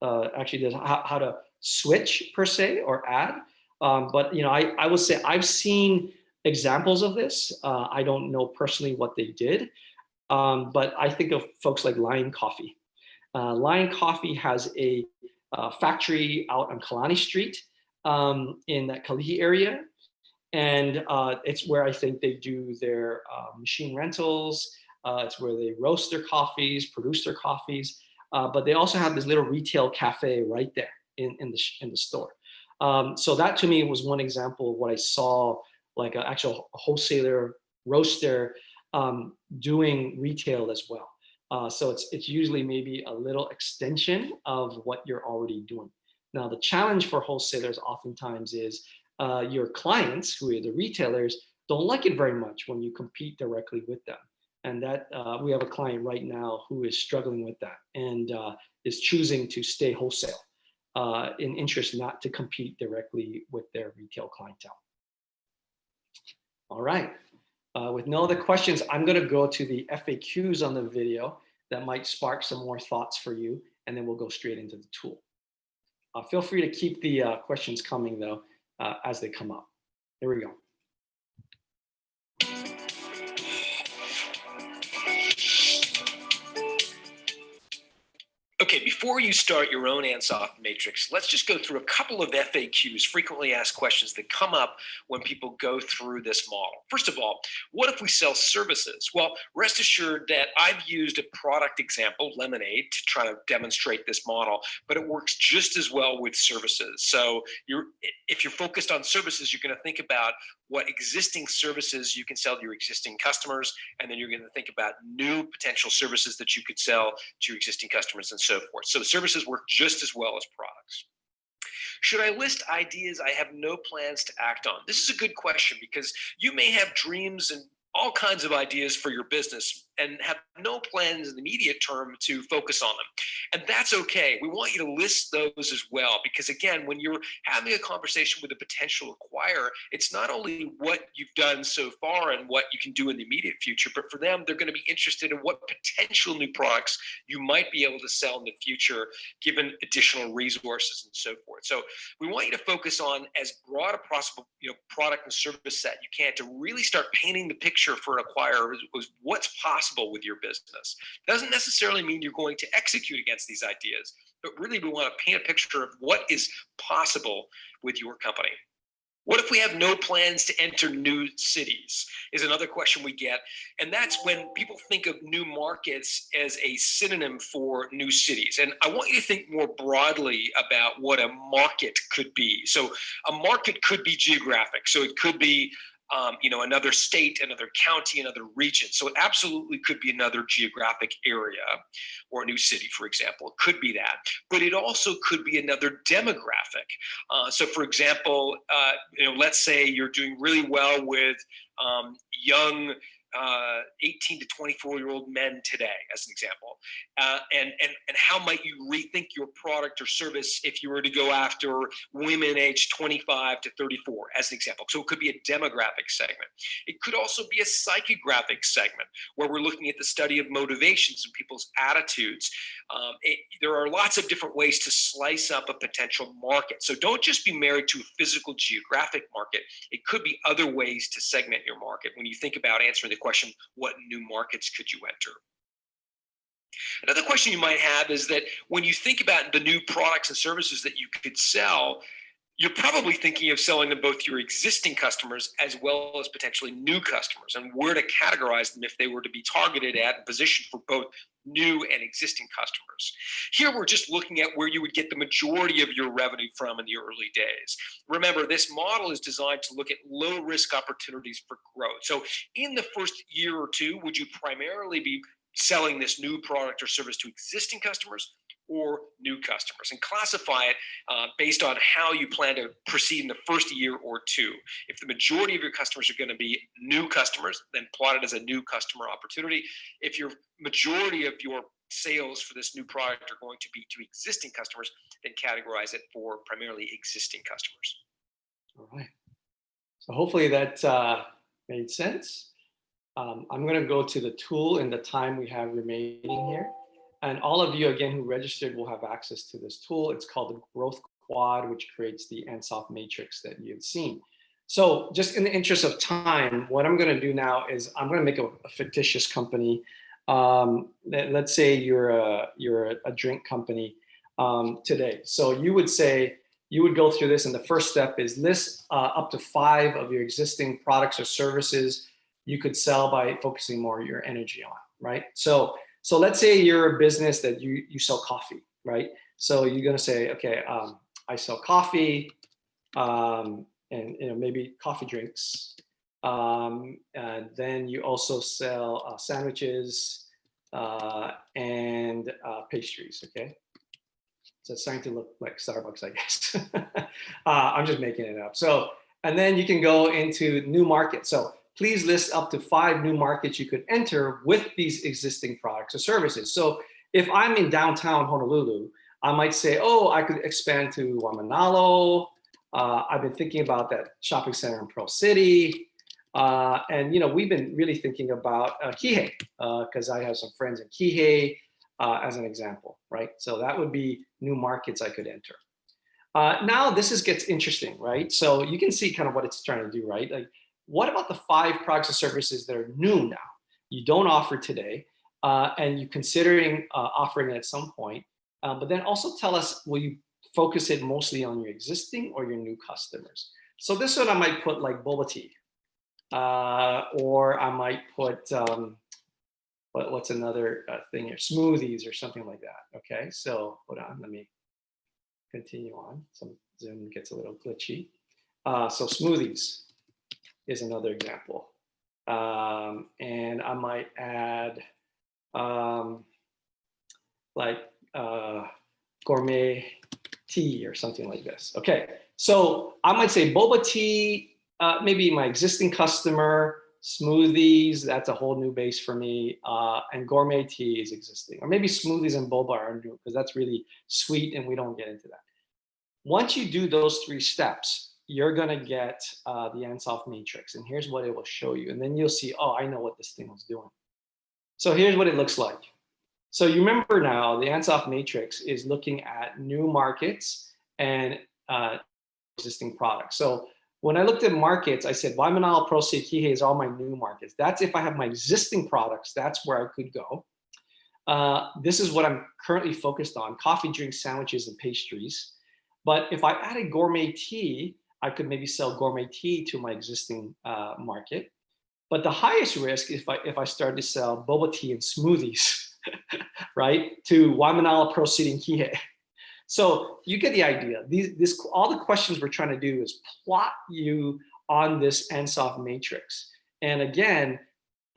actually how to switch per se or add, but I will say I've seen examples of this. I don't know personally what they did, but I think of folks like Lion Coffee. Lion Coffee has a factory out on Kalani Street in that Kalihi area. And it's where I think they do their machine rentals. It's where they roast their coffees, produce their coffees. But they also have this little retail cafe right there in the store. So that to me was one example of what I saw, like an actual wholesaler roaster doing retail as well. So it's usually maybe a little extension of what you're already doing. Now the challenge for wholesalers oftentimes is your clients, who are the retailers, don't like it very much when you compete directly with them. And that we have a client right now who is struggling with that and is choosing to stay wholesale in interest not to compete directly with their retail clientele. All right. With no other questions, I'm going to go to the FAQs on the video that might spark some more thoughts for you, and then we'll go straight into the tool. Feel free to keep the questions coming, though, as they come up. Here we go. Okay, before you start your own Ansoff matrix, let's just go through a couple of FAQs, frequently asked questions that come up when people go through this model. First of all, what if we sell services? Well, rest assured that I've used a product example, Lemonade, to try to demonstrate this model, but it works just as well with services. So if you're focused on services, you're going to think about what existing services you can sell to your existing customers, and then you're going to think about new potential services that you could sell to your existing customers and so forth. So the services work just as well as products. Should I list ideas I have no plans to act on? This is a good question because you may have dreams and all kinds of ideas for your business and have no plans in the immediate term to focus on them. And that's okay. We want you to list those as well, because again, when you're having a conversation with a potential acquirer, it's not only what you've done so far and what you can do in the immediate future, but for them, they're going to be interested in what potential new products you might be able to sell in the future, given additional resources and so forth. So we want you to focus on as broad a possible product and service set you can to really start painting the picture for an acquirer as what's possible with your business. Doesn't necessarily mean you're going to execute against these ideas, but really we want to paint a picture of what is possible with your company. What if we have no plans to enter new cities is another question we get. And that's when people think of new markets as a synonym for new cities. And I want you to think more broadly about what a market could be. So a market could be geographic. So it could be another state, another county, another region. So it absolutely could be another geographic area or a new city, for example. It could be that. But it also could be another demographic. So for example, let's say you're doing really well with young 18 to 24-year-old men today, as an example. And how might you rethink your product or service if you were to go after women aged 25 to 34, as an example? So it could be a demographic segment. It could also be a psychographic segment where we're looking at the study of motivations and people's attitudes. There are lots of different ways to slice up a potential market. So don't just be married to a physical geographic market. It could be other ways to segment your market when you think about answering the question, what new markets could you enter? Another question you might have is that when you think about the new products and services that you could sell, you're probably thinking of selling them both to your existing customers as well as potentially new customers, and where to categorize them if they were to be targeted at and positioned for both new and existing customers. Here, we're just looking at where you would get the majority of your revenue from in the early days. Remember, this model is designed to look at low-risk opportunities for growth. So in the first year or two, would you primarily be selling this new product or service to existing customers or new customers, and classify it based on how you plan to proceed in the first year or two. If the majority of your customers are going to be new customers, then plot it as a new customer opportunity. If your majority of your sales for this new product are going to be to existing customers, then categorize it for primarily existing customers. All right. So hopefully that made sense. I'm going to go to the tool in the time we have remaining here. And all of you, again, who registered will have access to this tool. It's called the Growth Quad, which creates the Ansoff matrix that you've seen. So just in the interest of time, what I'm going to do now is I'm going to make a fictitious company. Let's say you're a drink company. today. So you would say, you would go through this, and the first step is list up to 5 of your existing products or services you could sell by focusing more your energy on, right? So let's say you're a business that you sell coffee, right? So you're going to say, okay, I sell coffee, and maybe coffee drinks. And then you also sell sandwiches and pastries. Okay, so it's starting to look like Starbucks, I guess. I'm just making it up. So, and then you can go into new markets. So please list up to 5 new markets you could enter with these existing products or services. So if I'm in downtown Honolulu, I might say, oh, I could expand to Waimanalo. I've been thinking about that shopping center in Pearl City. And we've been really thinking about Kihei, because I have some friends in Kihei, as an example, right? So that would be new markets I could enter. Now gets interesting, right? So you can see kind of what it's trying to do, right? Like, what about the 5 products or services that are new now, you don't offer today, and you're considering offering it at some point? But then also tell us, will you focus it mostly on your existing or your new customers? So this one I might put like boba tea, or I might put what's another thing here? Smoothies or something like that. Okay, so hold on, let me continue on. Some Zoom gets a little glitchy. So smoothies is another example. And I might add like gourmet tea or something like this. Okay, so I might say boba tea, maybe my existing customer, smoothies, that's a whole new base for me, and gourmet tea is existing. Or maybe smoothies and boba are new, because that's really sweet and we don't get into that. Once you do those 3 steps, you're gonna get the Ansoff matrix, and here's what it will show you. And then you'll see, oh, I know what this thing was doing. So here's what it looks like. So you remember now, the Ansoff matrix is looking at new markets and existing products. So when I looked at markets, I said, Waimanalo, Pearl City, Kihei is all my new markets. That's if I have my existing products, that's where I could go. This is what I'm currently focused on: coffee, drinks, sandwiches, and pastries. But if I added gourmet tea, I could maybe sell gourmet tea to my existing market. But the highest risk, if I started to sell boba tea and smoothies, right, to Waimanalo, Pearl City, and Kihei. So you get the idea. All the questions we're trying to do is plot you on this Ansoff matrix. And again,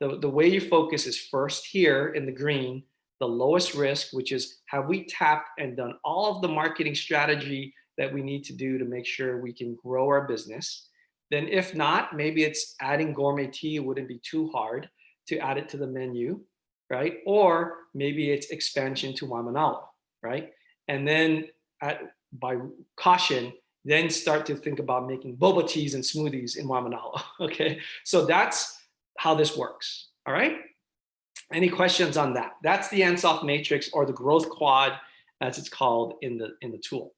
the way you focus is first here in the green, the lowest risk, which is, have we tapped and done all of the marketing strategy that we need to do to make sure we can grow our business? Then if not, maybe it's adding gourmet tea. It wouldn't be too hard to add it to the menu, right? Or maybe it's expansion to Waimanalo, right? And then by caution, then start to think about making boba teas and smoothies in Waimanalo, okay? So that's how this works, all right? Any questions on that? That's the Ansoff matrix, or the growth quad, as it's called in the tool.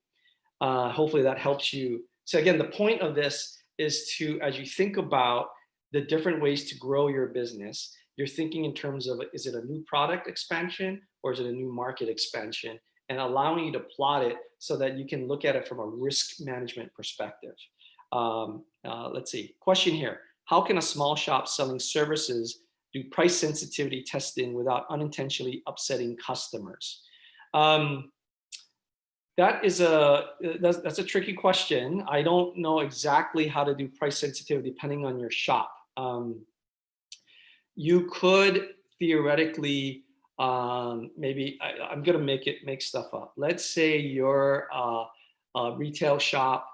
Hopefully that helps you. So again, the point of this is to, as you think about the different ways to grow your business, you're thinking in terms of, is it a new product expansion or is it a new market expansion? And allowing you to plot it so that you can look at it from a risk management perspective. Let's see, question here. How can a small shop selling services do price sensitivity testing without unintentionally upsetting customers? That's a tricky question. I don't know exactly how to do price sensitivity depending on your shop. You could theoretically, maybe I'm gonna make stuff up. Let's say you're a retail shop.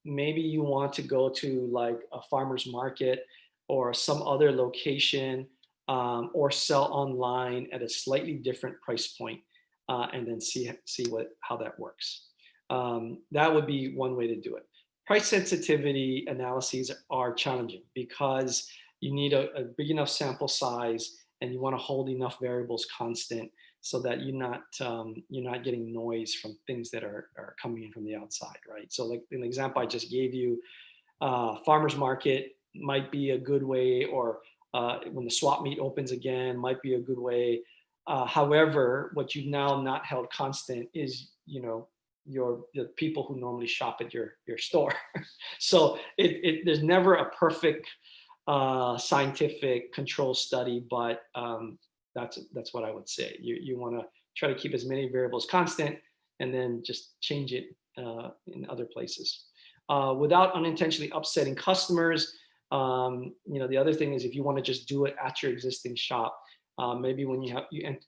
Maybe you want to go to like a farmer's market or some other location, or sell online at a slightly different price point, and then see how that works. That would be one way to do it. Price sensitivity analyses are challenging because you need a big enough sample size, and you want to hold enough variables constant so that you're not getting noise from things that are coming in from the outside, right? So like an example I just gave you, farmer's market might be a good way, or when the swap meet opens again, might be a good way. However, what you've now not held constant is, the people who normally shop at your store. So there's never a perfect scientific control study, but that's what I would say. You want to try to keep as many variables constant, and then just change it in other places without unintentionally upsetting customers. The other thing is, if you want to just do it at your existing shop, maybe when you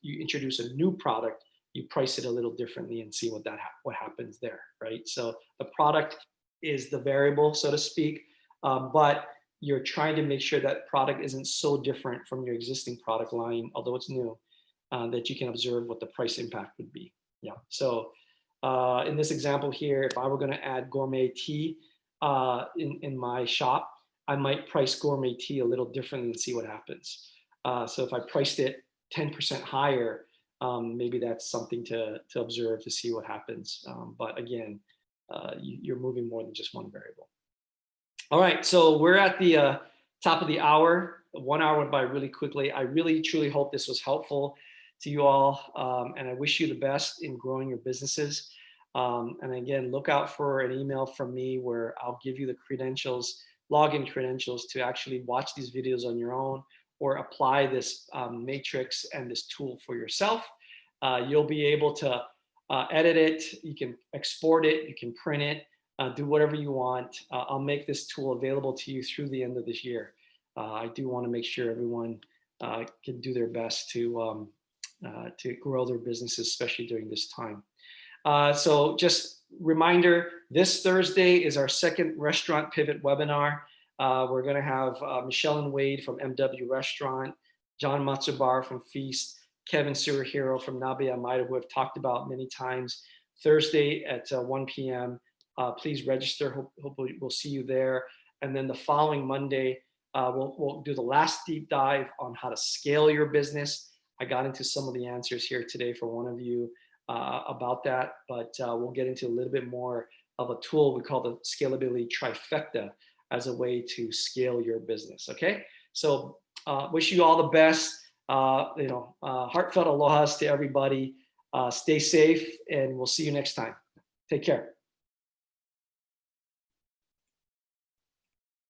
introduce a new product, you price it a little differently and see what happens there, right? So the product is the variable, so to speak, but you're trying to make sure that product isn't so different from your existing product line, although it's new, that you can observe what the price impact would be. Yeah. So in this example here, if I were going to add gourmet tea in my shop, I might price gourmet tea a little differently and see what happens. So if I priced it 10% higher, maybe that's something to observe to see what happens. But again, you're moving more than just one variable. All right, so we're at the top of the hour. 1 hour went by really quickly. I really, truly hope this was helpful to you all, and I wish you the best in growing your businesses. And again, look out for an email from me where I'll give you the credentials, login credentials, to actually watch these videos on your own or apply this matrix and this tool for yourself. You'll be able to edit it, you can export it, you can print it, do whatever you want. I'll make this tool available to you through the end of this year. I do want to make sure everyone can do their best to grow their businesses, especially during this time. So just reminder, this Thursday is our second Restaurant Pivot webinar. We're going to have Michelle and Wade from MW Restaurant, John Matsubar from Feast, Kevin Suruhiro from Nabe Maida, who have talked about many times. Thursday at 1 p.m. Please register. Hopefully we'll see you there. And then the following Monday, we'll do the last deep dive on how to scale your business. I got into some of the answers here today for one of you about that, but we'll get into a little bit more of a tool we call the scalability trifecta as a way to scale your business. Okay, so wish you all the best. Heartfelt alohas to everybody. Stay safe, and we'll see you next time. Take care.